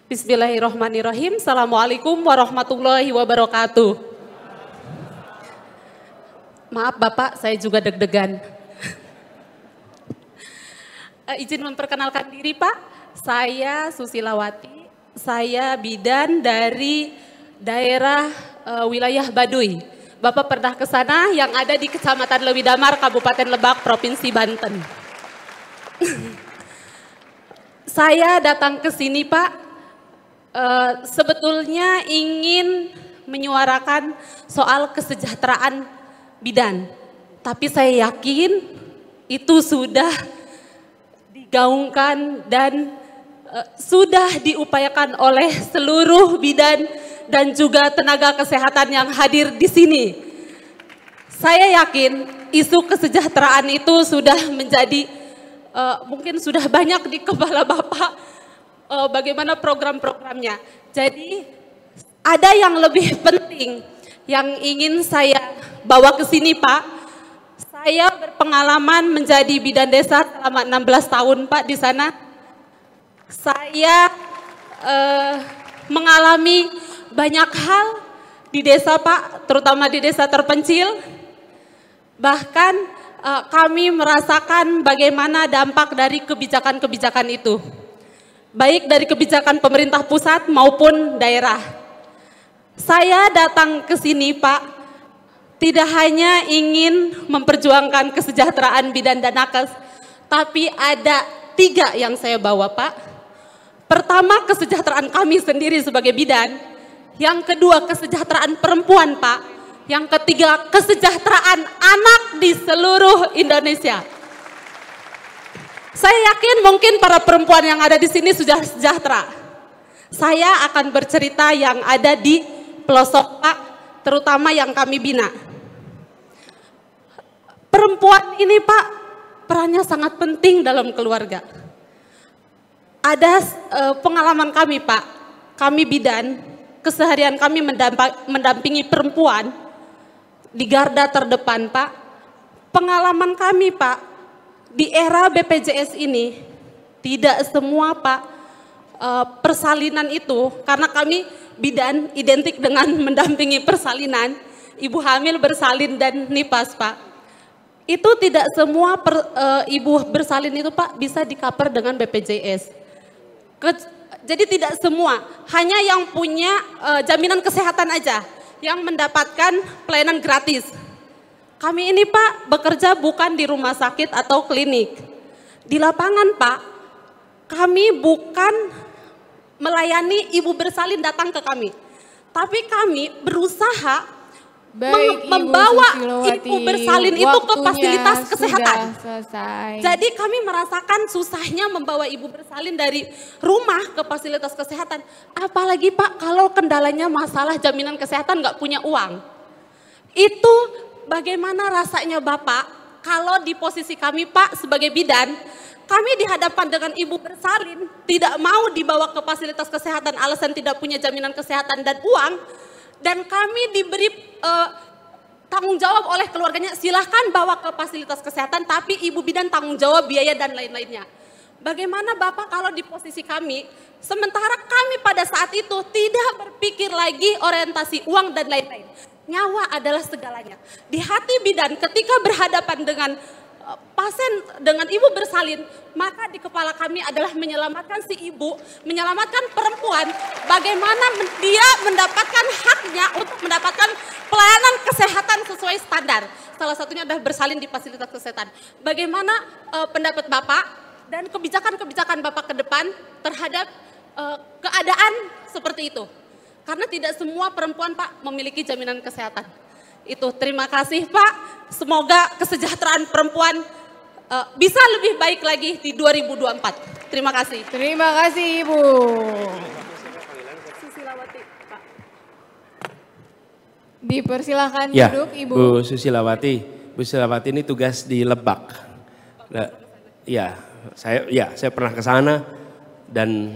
Bismillahirrahmanirrahim. Assalamualaikum warahmatullahi wabarakatuh. Maaf Bapak, saya juga deg-degan. Izin memperkenalkan diri Pak, saya Susilawati, saya bidan dari daerah wilayah Baduy. Bapak pernah ke sana yang ada di Kecamatan Lewidamar, Kabupaten Lebak, Provinsi Banten. Saya datang ke sini Pak, sebetulnya ingin menyuarakan soal kesejahteraan bidan. Tapi saya yakin itu sudah digaungkan dan sudah diupayakan oleh seluruh bidan dan juga tenaga kesehatan yang hadir di sini. Saya yakin isu kesejahteraan itu sudah menjadi, mungkin sudah banyak di kepala Bapak, bagaimana program-programnya. Jadi ada yang lebih penting yang ingin saya bawa ke sini Pak. Saya berpengalaman menjadi bidan desa selama 16 tahun Pak di sana. Saya mengalami banyak hal di desa Pak, terutama di desa terpencil. Bahkan kami merasakan bagaimana dampak dari kebijakan-kebijakan itu. Baik dari kebijakan pemerintah pusat maupun daerah. Saya datang ke sini Pak, tidak hanya ingin memperjuangkan kesejahteraan bidan dan nakes, tapi ada 3 yang saya bawa Pak. Pertama, kesejahteraan kami sendiri sebagai bidan. Yang kedua, kesejahteraan perempuan Pak. Yang ketiga, kesejahteraan anak di seluruh Indonesia. Saya yakin mungkin para perempuan yang ada di sini sudah sejahtera. Saya akan bercerita yang ada di pelosok Pak, terutama yang kami bina. Perempuan ini Pak, perannya sangat penting dalam keluarga. Ada pengalaman kami Pak, kami bidan, keseharian kami mendampingi perempuan di garda terdepan Pak. Pengalaman kami Pak, di era BPJS ini tidak semua Pak persalinan itu, karena kami bidan identik dengan mendampingi persalinan, ibu hamil bersalin dan nipas Pak. Itu tidak semua ibu bersalin itu Pak bisa di-cover dengan BPJS. Jadi tidak semua, hanya yang punya jaminan kesehatan aja yang mendapatkan pelayanan gratis. Kami ini Pak bekerja bukan di rumah sakit atau klinik. Di lapangan Pak, kami bukan melayani ibu bersalin datang ke kami. Tapi kami berusaha membawa ibu bersalin itu ke fasilitas kesehatan. Jadi kami merasakan susahnya membawa ibu bersalin dari rumah ke fasilitas kesehatan. Apalagi Pak kalau kendalanya masalah jaminan kesehatan nggak punya uang. Itu bagaimana rasanya Bapak kalau di posisi kami Pak sebagai bidan, kami dihadapkan dengan ibu bersalin, tidak mau dibawa ke fasilitas kesehatan alasan tidak punya jaminan kesehatan dan uang, dan kami diberi tanggung jawab oleh keluarganya, silahkan bawa ke fasilitas kesehatan tapi ibu bidan tanggung jawab biaya dan lain-lainnya. Bagaimana Bapak kalau di posisi kami, sementara kami pada saat itu tidak berpikir lagi orientasi uang dan lain-lain. Nyawa adalah segalanya. Di hati bidan ketika berhadapan dengan pasien, dengan ibu bersalin, maka di kepala kami adalah menyelamatkan si ibu, menyelamatkan perempuan, bagaimana dia mendapatkan haknya untuk mendapatkan pelayanan kesehatan sesuai standar. Salah satunya adalah bersalin di fasilitas kesehatan. Bagaimana pendapat Bapak dan kebijakan-kebijakan Bapak ke depan terhadap keadaan seperti itu? Karena tidak semua perempuan Pak memiliki jaminan kesehatan. Itu terima kasih Pak. Semoga kesejahteraan perempuan bisa lebih baik lagi di 2024. Terima kasih. Terima kasih Ibu. Susilawati Pak. Dipersilahkan Ya, duduk Ibu. Bu Susilawati. Bu Susilawati ini tugas di Lebak. Nah, saya pernah ke sana dan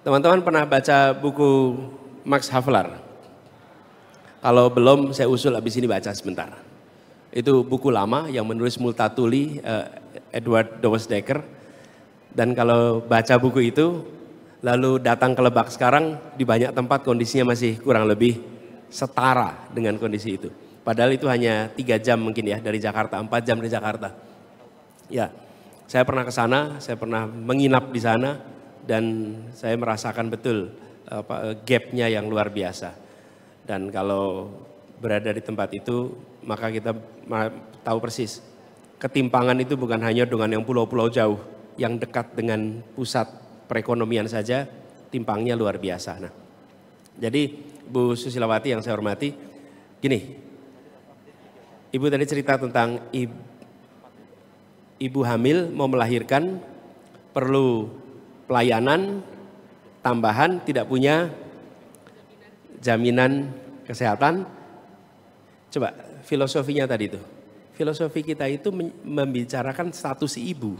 teman-teman pernah baca buku Max Havelaar. Kalau belum saya usul habis ini baca sebentar. Itu buku lama yang menulis Multatuli, Edward Dowes Dekker. Dan kalau baca buku itu lalu datang ke Lebak sekarang di banyak tempat kondisinya masih kurang lebih setara dengan kondisi itu. Padahal itu hanya 3 jam mungkin ya dari Jakarta, 4 jam dari Jakarta. Ya, saya pernah ke sana, saya pernah menginap di sana dan saya merasakan betul gapnya yang luar biasa. Dan kalau berada di tempat itu, maka kita tahu persis ketimpangan itu bukan hanya dengan yang pulau-pulau jauh, yang dekat dengan pusat perekonomian saja, timpangnya luar biasa. Nah, jadi Bu Susilawati yang saya hormati, gini, Ibu tadi cerita tentang ibu hamil mau melahirkan, perlu pelayanan tambahan, tidak punya jaminan kesehatan. Coba filosofinya tadi itu. Filosofi kita itu membicarakan status ibu.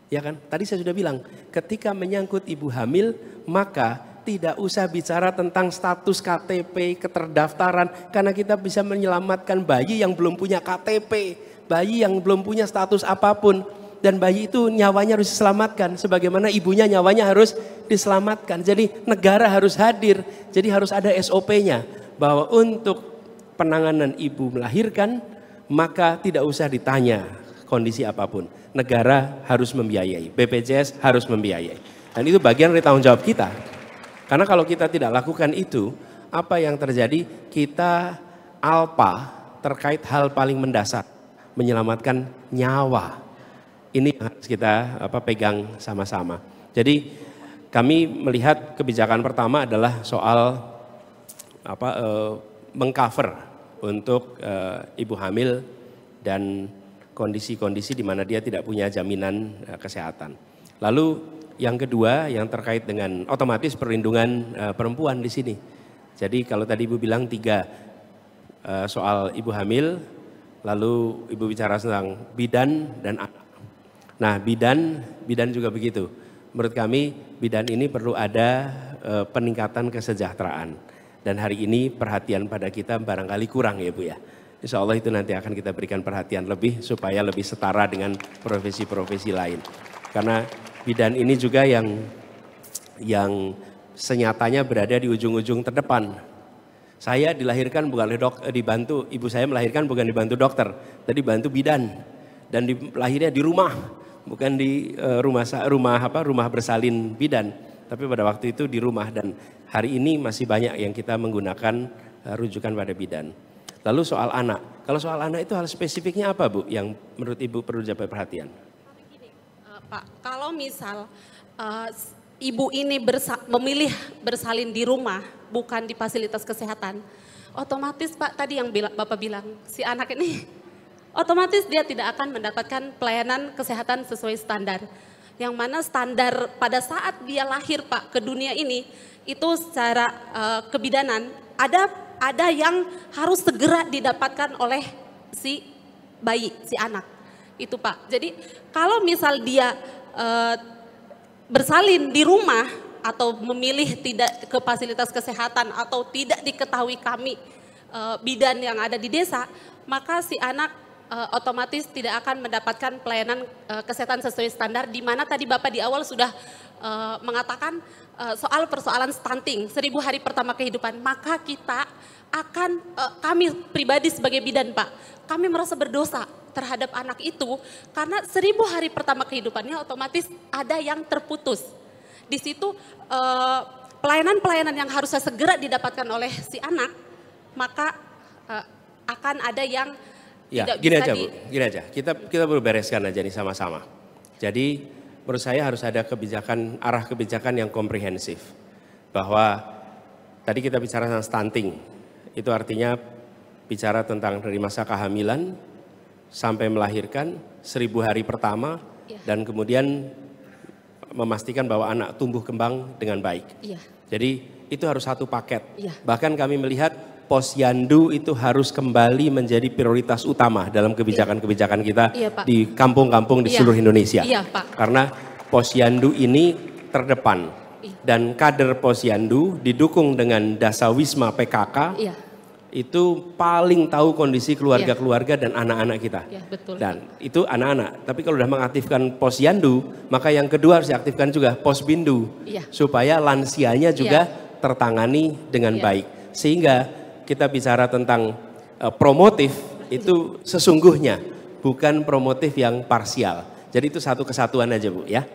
Ya kan? Tadi saya sudah bilang, ketika menyangkut ibu hamil, maka tidak usah bicara tentang status KTP, keterdaftaran. Karena kita bisa menyelamatkan bayi yang belum punya KTP. Bayi yang belum punya status apapun. Dan bayi itu nyawanya harus diselamatkan. Sebagaimana ibunya nyawanya harus diselamatkan. Jadi negara harus hadir. Jadi harus ada SOP-nya. Bahwa untuk penanganan ibu melahirkan, maka tidak usah ditanya kondisi apapun. Negara harus membiayai. BPJS harus membiayai. Dan itu bagian dari tanggung jawab kita. Karena kalau kita tidak lakukan itu, apa yang terjadi? Kita alpa terkait hal paling mendasar. Menyelamatkan nyawa. Ini harus kita pegang sama-sama. Jadi kami melihat kebijakan pertama adalah soal mengcover untuk ibu hamil dan kondisi-kondisi di mana dia tidak punya jaminan kesehatan. Lalu yang kedua yang terkait dengan otomatis perlindungan perempuan di sini. Jadi kalau tadi Ibu bilang 3 soal ibu hamil, lalu Ibu bicara tentang bidan dan anak. Nah bidan juga begitu. Menurut kami bidan ini perlu ada peningkatan kesejahteraan. Dan hari ini perhatian pada kita barangkali kurang ya Bu ya. Insya Allah itu nanti akan kita berikan perhatian lebih supaya lebih setara dengan profesi-profesi lain. Karena bidan ini juga yang senyatanya berada di ujung-ujung terdepan. Saya dilahirkan bukan dibantu, ibu saya melahirkan bukan dibantu dokter, tapi dibantu bidan. Dan lahirnya di rumah, bukan di rumah bersalin bidan, tapi pada waktu itu di rumah. Dan hari ini masih banyak yang kita menggunakan rujukan pada bidan. Lalu soal anak, kalau soal anak itu hal spesifiknya apa Bu yang menurut Ibu perlu dapat perhatian? Pak, kalau misal ibu ini memilih bersalin di rumah, bukan di fasilitas kesehatan, otomatis Pak tadi yang Bapak bilang, si anak ini otomatis dia tidak akan mendapatkan pelayanan kesehatan sesuai standar. Yang mana standar pada saat dia lahir Pak ke dunia ini, itu secara kebidanan ada yang harus segera didapatkan oleh si bayi, si anak. Itu Pak. Jadi kalau misal dia bersalin di rumah atau memilih tidak ke fasilitas kesehatan atau tidak diketahui kami bidan yang ada di desa, maka si anak otomatis tidak akan mendapatkan pelayanan kesehatan sesuai standar, di mana tadi Bapak di awal sudah mengatakan soal persoalan stunting 1000 hari pertama kehidupan. Maka kita akan, kami pribadi sebagai bidan Pak, kami merasa berdosa terhadap anak itu karena 1000 hari pertama kehidupannya otomatis ada yang terputus. Di situ pelayanan-pelayanan yang harusnya segera didapatkan oleh si anak, maka akan ada yang ya, gini aja Bu, gini aja. Kita perlu bereskan aja nih sama-sama. Jadi menurut saya harus ada arah kebijakan yang komprehensif. Bahwa tadi kita bicara tentang stunting, itu artinya bicara tentang dari masa kehamilan sampai melahirkan 1000 hari pertama ya. Dan kemudian memastikan bahwa anak tumbuh kembang dengan baik. Ya. Jadi itu harus satu paket. Ya. Bahkan kami melihat posyandu itu harus kembali menjadi prioritas utama dalam kebijakan-kebijakan kita di kampung-kampung di seluruh Indonesia. Iya, Pak. Karena posyandu ini terdepan dan kader posyandu didukung dengan Dasawisma PKK itu paling tahu kondisi keluarga-keluarga dan anak-anak kita. Ya, betul. Dan itu anak-anak. Tapi kalau sudah mengaktifkan posyandu, maka yang kedua harus diaktifkan juga posbindu. Iya. Supaya lansianya juga tertangani dengan baik. Sehingga kita bicara tentang promotif itu sesungguhnya bukan promotif yang parsial. Jadi itu satu kesatuan aja Bu ya.